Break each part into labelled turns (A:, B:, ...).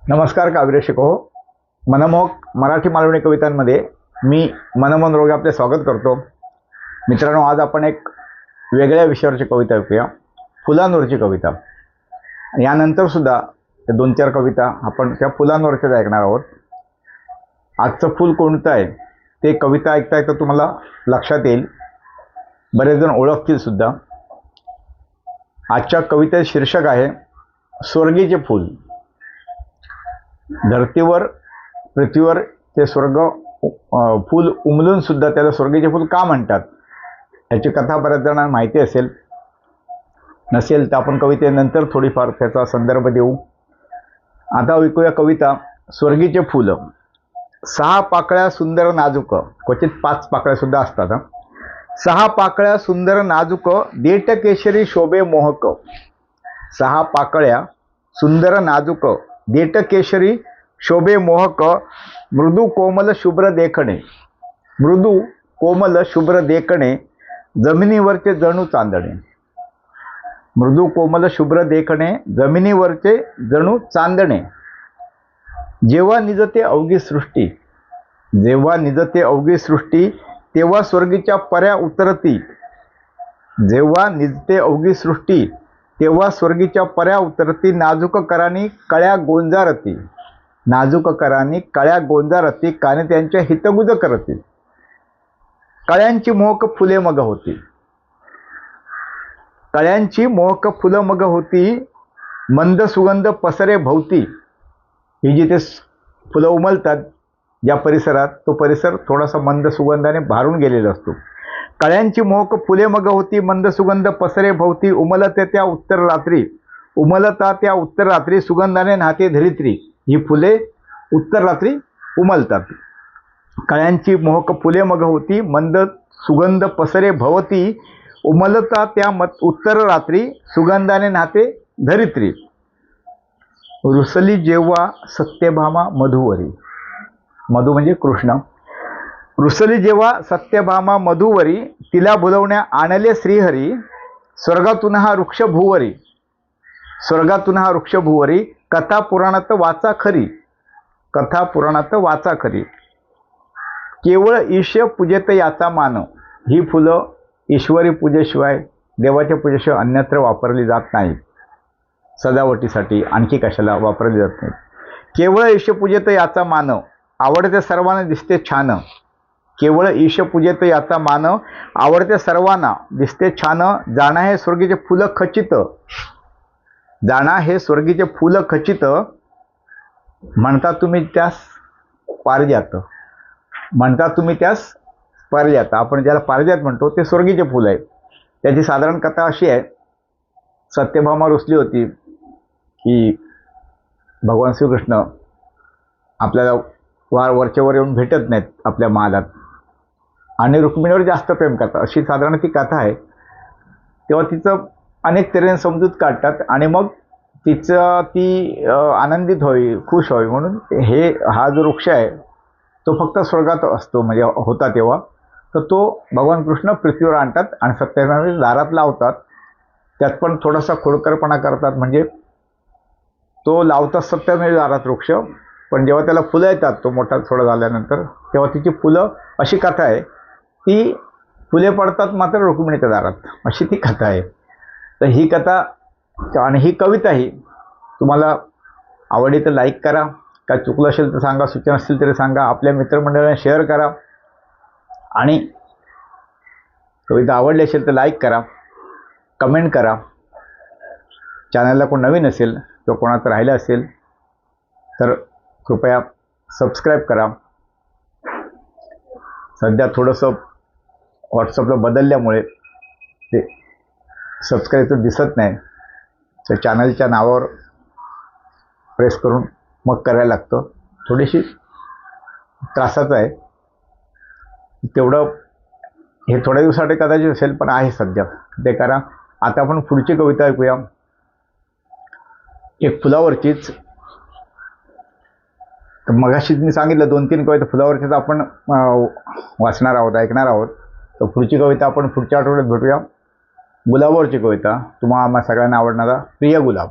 A: नमस्कार काव्यरसिक हो. मनमोहक मराठी मालवणी कवितांमध्ये मी मनमोहन रोगे आपले स्वागत करतो. मित्रांनो, आज आपण एक वेगळ्या विषयावरची कविता ऐकूया, फुलांवरची कविता. यानंतर सुद्धा 2-4 कविता आपण त्या फुलांवरच्याच ऐकणार आहोत. आजचं फूल कोणतं आहे ते कविता ऐकता ऐकता तुम्हाला लक्षात येईल. बरेच जण ओळखतील सुद्धा. आजच्या कवितेचे शीर्षक आहे स्वर्गीचे फूल. धरतीवर पृथ्वीवर ते स्वर्ग फूल उमलून सुद्धा त्याला स्वर्गीचे फूल का म्हणतात याची कथा बऱ्याच जणांना माहिती असेल. नसेल तर आपण कवितेनंतर थोडीफार त्याचा संदर्भ देऊ. आता ऐकूया कविता स्वर्गीचे फूल. 6 पाकळ्या सुंदर नाजूक, क्वचित 5 पाकळ्या सुद्धा असतात. 6 पाकळ्या सुंदर नाजूक, देठ केशरी शोभे मोहक. 6 पाकळ्या सुंदर नाजूक, देठ केशरी शोभे मोहक. मृदू कोमल शुभ्र देखणे, मृदू कोमल शुभ्र देखणे, जमिनीवरचे जणू चांदणे. मृदू कोमल शुभ्र देखणे, जमिनीवरचे जणू चांदणे. जेव्हा निजते अवघी सृष्टी, जेव्हा निजते अवघी सृष्टी, तेव्हा स्वर्गीच्या पऱ्या उतरती. जेव्हा निजते अवघी सृष्टी, तेव्हा स्वर्गीच्या पऱ्या उतरती. नाजूक करानी कळ्या गोंजारती, नाजूक करानी कळ्या गोंजारती. काने त्यांच्या हितगुज करती. कळ्यांची मोहक फुले मग होती, कळ्यांची मोहक फुलं मग होती. मंद सुगंध पसरे भोवती. ही जिथे फुलं उमलतात ज्या परिसरात, तो परिसर थोडासा मंद सुगंधाने भारून गेलेला असतो. कळ्यांची मोहक फुले मग होती, मंद सुगंध पसरे भोवती. उमलते त्या उत्तर रात्री, उमलता त्या उत्तर रात्री. सुगंधाने नाहते धरित्री. ही फुले उत्तर रात्री उमलतात. कळ्यांची मोहक फुले मग होती, मंद सुगंध पसरे भवती. उमलता त्या उत्तर रात्री. सुगंधाने नाहते धरित्री. रुसली जेव्हा सत्यभामा मधुवरी, मधु म्हणजे कृष्ण. रुसली जेव्हा सत्यभामा मधुवरी, तिला बोलवण्या आणले श्रीहरी. स्वर्गातून हा वृक्ष भुवरी, स्वर्गातून हा वृक्ष भुवरी. कथा पुराणात वाचा खरी, कथा पुराणात वाचा खरी. केवळ ईश पूजेत याचा मान. ही फुलं ईश्वरी पूजेशिवाय, देवाच्या पूजेशिवाय अन्यत्र वापरली जात नाहीत. सजावटीसाठी आणखी कशाला वापरली जात नाहीत. केवळ ईश पूजेत याचा मान, आवडते सर्वांना दिसते छान. केवळ ईश पूजेत याचा मान, आवडते सर्वांना दिसते छान. जाणा हे स्वर्गीचे फुलं खचित, जाणा हे स्वर्गीचे फुलं खचित. म्हणता तुम्ही त्यास पारिजात, म्हणता तुम्ही त्यास पारिजात. आपण ज्याला पारिजात म्हणतो ते स्वर्गीचे फुल आहे. त्याची साधारण कथा अशी आहे. सत्यभामा रुसली होती की भगवान श्रीकृष्ण आपल्याला वरचेवर येऊन भेटत नाहीत आपल्या महालात आणि रुक्मिणीवर जास्त प्रेम करतात, अशी साधारण ती कथा आहे. तेव्हा तिचं अनेक तऱ्हेने समजूत काढतात आणि मग तिचं ती आनंदित व्हावी, खुश व्हावी म्हणून हा जो वृक्ष आहे तो फक्त स्वर्गात असतो, म्हणजे होता तेव्हा. तर तो भगवान कृष्ण पृथ्वीवर आणतात आणि सत्यभामेच्या दारात लावतात. त्यात पण थोडासा खोडकरपणा करतात, म्हणजे तो लावतात सत्यभामेच्या दारात वृक्ष, पण जेव्हा त्याला फुलं येतात तो मोठा थोडा झाल्यानंतर, तेव्हा तिची फुलं, अशी कथा आहे. ती फुले पडतात मात्र रुक्मिणीच्या दारात, अशी ती कथा आहे. तर ही कथा आणि ही कविताही तुम्हाला आवडली तर लाईक करा. काय चुकलं असेल तर सांगा, सूचना असतील तरी सांगा. आपल्या मित्रमंडळांना शेअर करा आणि कविता आवडली असेल तर लाईक करा, कमेंट करा. चॅनलला कोण नवीन असेल किंवा कोणाचं राहिलं असेल तर कृपया सबस्क्राईब करा. सध्या थोडंसं व्हॉट्सअपला बदलल्यामुळे ते सबस्क्राईबचं दिसत नाही, तर चॅनलच्या नावावर प्रेस करून मग करायला लागतं. थोडीशी त्रासाचं आहे तेवढं. हे थोड्या दिवसासाठी कदाचित असेल, पण आहे सध्या, ते करा. आता आपण पुढची कविता ऐकूया, एक फुलावरचीच. तर मगाशीच मी सांगितलं 2-3 कविता फुलावरचीच आपण वाचणार आहोत, ऐकणार आहोत. तर पुढची कविता आपण पुढच्या आठवड्यात भेटूया. गुलाबावरची कविता, तुम्हाला सगळ्यांना आवडणारा प्रिय गुलाब.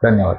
A: धन्यवाद.